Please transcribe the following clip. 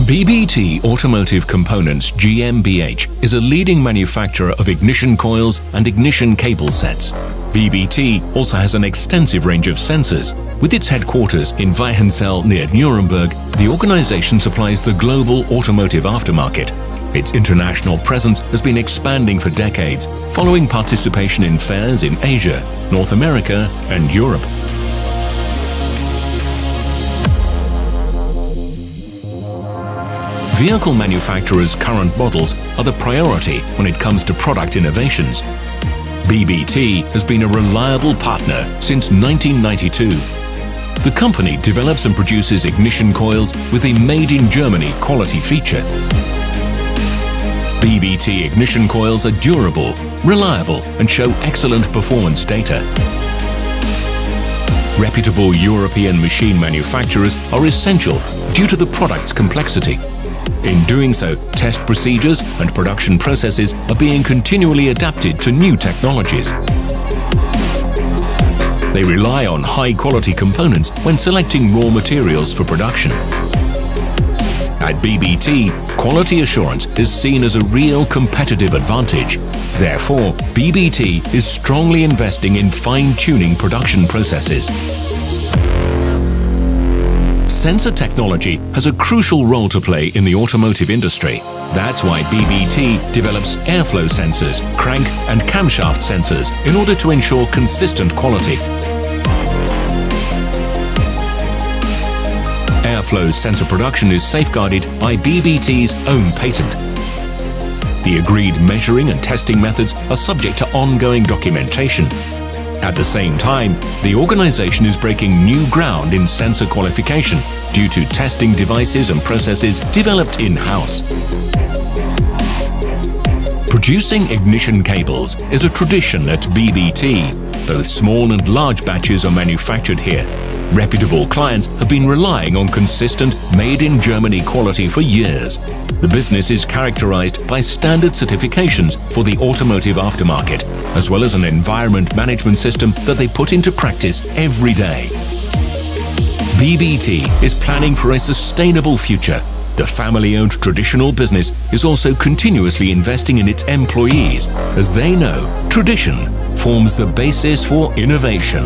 BBT Automotive Components GmbH is a leading manufacturer of ignition coils and ignition cable sets. BBT also has an extensive range of sensors. With its headquarters in Weichensee near Nuremberg, the organization supplies the global automotive aftermarket. Its international presence has been expanding for decades, following participation in fairs in Asia, North America and Europe. Vehicle manufacturers' current models are the priority when it comes to product innovations. BBT has been a reliable partner since 1992. The company develops and produces ignition coils with a Made in Germany quality feature. BBT ignition coils are durable, reliable and show excellent performance data. Reputable European machine manufacturers are essential due to the product's complexity. In doing so, test procedures and production processes are being continually adapted to new technologies. They rely on high-quality components when selecting raw materials for production. At BBT, quality assurance is seen as a real competitive advantage. Therefore, BBT is strongly investing in fine-tuning production processes. Sensor technology has a crucial role to play in the automotive industry. That's why BBT develops airflow sensors, crank and camshaft sensors in order to ensure consistent quality. Airflow sensor production is safeguarded by BBT's own patent. The agreed measuring and testing methods are subject to ongoing documentation. At the same time, the organization is breaking new ground in sensor qualification due to testing devices and processes developed in-house. Producing ignition cables is a tradition at BBT. Both small and large batches are manufactured here. Reputable clients have been relying on consistent made-in-Germany quality for years. The business is characterized by standard certifications for the automotive aftermarket, as well as an environment management system that they put into practice every day. BBT is planning for a sustainable future. The family-owned traditional business is also continuously investing in its employees, as they know tradition forms the basis for innovation.